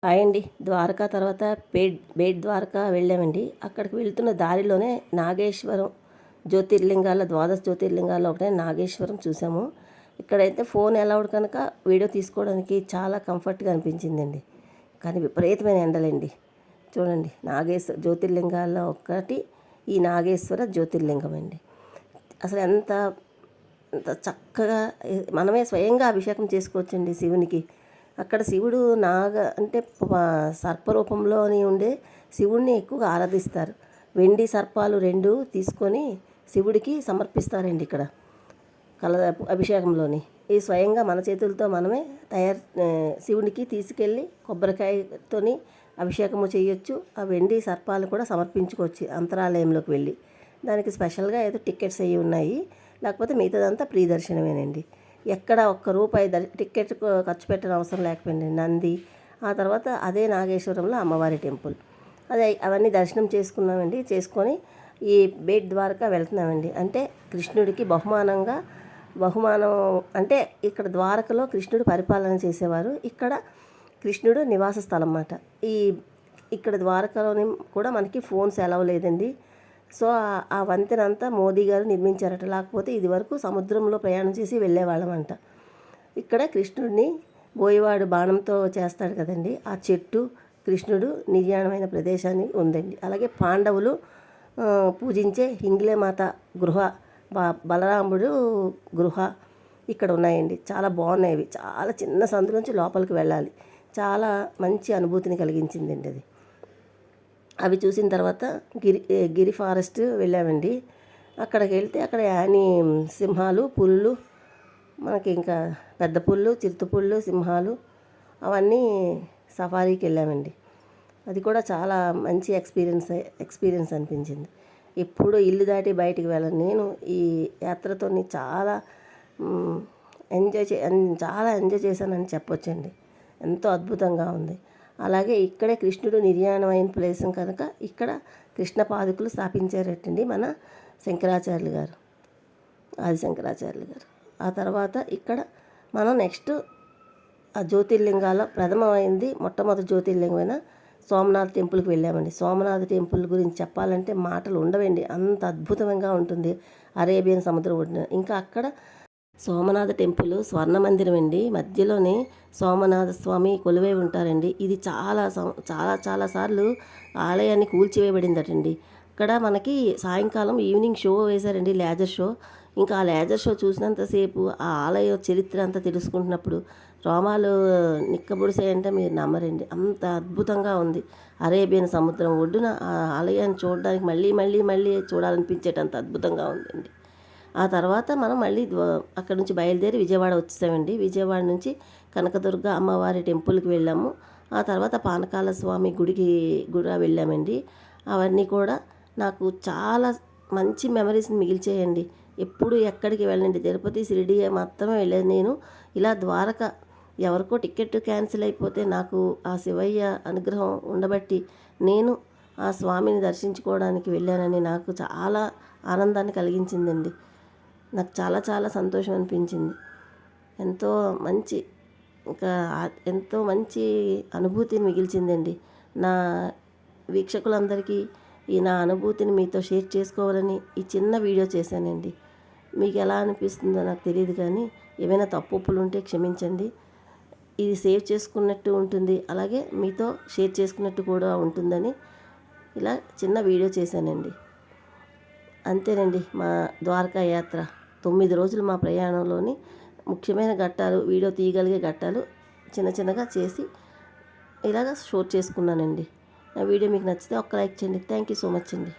Hi అండి. ద్వారకా తర్వాత bait Dwaraka వెళ్ళామండి. అక్కడికి వెళ్తున్న దారిలోనే నాగేశ్వరం జ్యోతిర్లింగాల్లో ద్వాదశ జ్యోతిర్లింగాల్లో ఒకటే నాగేశ్వరం చూసాము. ఇక్కడైతే ఫోన్ అలౌడ్ కనుక వీడియో తీసుకోవడానికి చాలా కంఫర్ట్గా అనిపించిందండి. కానీ విపరీతమైన ఎండలండి. చూడండి, జ్యోతిర్లింగాల్లో ఒకటి ఈ నాగేశ్వర జ్యోతిర్లింగం అండి. అసలు ఎంత చక్కగా మనమే స్వయంగా అభిషేకం చేసుకోవచ్చండి శివునికి. అక్కడ శివుడు అంటే సర్పరూపంలోని ఉండే శివుడిని ఎక్కువగా ఆరాధిస్తారు. వెండి సర్పాలు 2 తీసుకొని శివుడికి సమర్పిస్తారండి ఇక్కడ అభిషేకంలోని. ఈ స్వయంగా మన చేతులతో మనమే శివునికి తీసుకెళ్ళి కొబ్బరికాయతోని అభిషేకము చేయొచ్చు. ఆ వెండి సర్పాలు కూడా సమర్పించుకోవచ్చు అంతరాలయంలోకి వెళ్ళి. దానికి స్పెషల్గా ఏదో టికెట్స్ అవి ఉన్నాయి, లేకపోతే మిగతాదంతా ఫ్రీ దర్శనమేనండి. ఎక్కడ ఒక్క రూపాయి టికెట్ ఖర్చు పెట్టిన అవసరం లేకపోయింది. నంది, ఆ తర్వాత అదే నాగేశ్వరంలో అమ్మవారి టెంపుల్, అవన్నీ దర్శనం చేసుకున్నామండి. చేసుకొని ఈ బేట్ ద్వారకా వెళ్తున్నామండి. అంటే కృష్ణుడికి బహుమానం అంటే ఇక్కడ ద్వారకలో కృష్ణుడు పరిపాలన చేసేవారు. ఇక్కడ కృష్ణుడు నివాస స్థలం అన్నమాట. ఇక్కడ ద్వారకలోని కూడా మనకి ఫోన్స్ అలౌ లేదండి. సో ఆ వంతెనంతా మోదీ గారు నిర్మించారట. లేకపోతే ఇది వరకు సముద్రంలో ప్రయాణం చేసి వెళ్ళేవాళ్ళమంట. ఇక్కడ కృష్ణుడిని బోయవాడు బాణంతో చేస్తాడు కదండి, ఆ చెట్టు కృష్ణుడు నిర్యాణమైన ప్రదేశాన్ని ఉందండి. అలాగే పాండవులు పూజించే హింగ్లేమాత గృహ, బలరాముడు గృహ ఇక్కడ ఉన్నాయండి. చాలా బాగున్నాయి. చాలా చిన్న సందు నుంచి లోపలికి వెళ్ళాలి. చాలా మంచి అనుభూతిని కలిగించిందండి అది. అవి చూసిన తర్వాత గిరి ఫారెస్ట్ వెళ్ళామండి. అక్కడికి వెళ్తే అక్కడ సింహాలు, పులులు, మనకి ఇంకా పెద్ద పుళ్ళు, చిరుతపుళ్ళు, సింహాలు, అవన్నీ సఫారీకి వెళ్ళామండి. అది కూడా చాలా మంచి ఎక్స్పీరియన్స్ అనిపించింది. ఎప్పుడు ఇల్లు దాటి బయటికి వెళ్ళను నేను. ఈ యాత్రతో చాలా ఎంజాయ్ చేశానని చెప్పొచ్చండి. ఎంతో అద్భుతంగా ఉంది. అలాగే ఇక్కడే కృష్ణుడు నిర్యాణమైన ప్లేస్ కనుక ఇక్కడ కృష్ణ పాదుకులు స్థాపించారటండి మన శంకరాచార్యులు గారు, ఆదిశంకరాచార్యులు గారు. ఆ తర్వాత ఇక్కడ మనం నెక్స్ట్ ఆ జ్యోతిర్లింగాల్లో మొట్టమొదటి జ్యోతిర్లింగమైన సోమనాథ్ టెంపుల్కి వెళ్ళామండి. సోమనాథ్ టెంపుల్ గురించి చెప్పాలంటే మాటలు ఉండవండి, అంత అద్భుతంగా ఉంటుంది. అరేబియన్ సముద్రం ఒడ్డున. ఇంకా అక్కడ సోమనాథ టెంపుల్ స్వర్ణ మందిరం అండి. మధ్యలోనే సోమనాథ స్వామి కొలువై ఉంటారండి. ఇది చాలా సార్లు ఆలయాన్ని కూల్చివేయబడిందటండి. అక్కడ మనకి సాయంకాలం ఈవినింగ్ షో వేశారండి, లేజర్ షో. ఇంకా ఆ లేజర్ షో చూసినంతసేపు ఆ ఆలయ చరిత్ర అంతా తెలుసుకుంటున్నప్పుడు రోమాలు నిక్కబొడిసాయంటే మీరు నమ్మరండి, అంత అద్భుతంగా ఉంది. అరేబియన్ సముద్రం ఒడ్డున ఆ ఆలయాన్ని చూడడానికి మళ్ళీ చూడాలనిపించేటంత అద్భుతంగా ఉందండి. ఆ తర్వాత మనం మళ్ళీ అక్కడ నుంచి బయలుదేరి విజయవాడ వచ్చేసామండి. విజయవాడ నుంచి కనకదుర్గ అమ్మవారి టెంపుల్కి వెళ్ళాము. ఆ తర్వాత పానకాల స్వామి గుడికి కూడా వెళ్ళామండి. అవన్నీ కూడా నాకు చాలా మంచి మెమరీస్ని మిగిల్చేయండి. ఎప్పుడు ఎక్కడికి వెళ్ళండి, తిరుపతి, షిరిడి మాత్రమే వెళ్ళేది నేను. ఇలా ద్వారక ఎవరికో టికెట్ క్యాన్సిల్ అయిపోతే నాకు ఆ శివయ్య అనుగ్రహం ఉండబట్టి నేను ఆ స్వామిని దర్శించుకోవడానికి వెళ్ళానని నాకు చాలా ఆనందాన్ని కలిగించిందండి. నాకు చాలా సంతోషం అనిపించింది. ఎంతో మంచి అనుభూతిని మిగిల్చిందండి. నా వీక్షకులందరికీ నా అనుభూతిని మీతో షేర్ చేసుకోవాలని ఈ చిన్న వీడియో చేశానండి. మీకు ఎలా అనిపిస్తుందో నాకు తెలియదు, కానీ ఏమైనా తప్పులు ఉంటే క్షమించండి. ఇది సేవ్ చేసుకున్నట్టు ఉంటుంది, అలాగే మీతో షేర్ చేసుకున్నట్టు కూడా ఉంటుందని ఇలా చిన్న వీడియో చేశానండి. అంతేనండి మా ద్వారకా యాత్ర. 9 రోజులు మా ప్రయాణంలోని ముఖ్యమైన ఘట్టాలు, వీడియో తీయగలిగే ఘట్టాలు చిన్నగా చేసి ఇలాగ షూట్ చేసుకున్నానండి. నా వీడియో మీకు నచ్చితే ఒక్క లైక్ చేయండి. థ్యాంక్ యూ సో మచ్ అండి.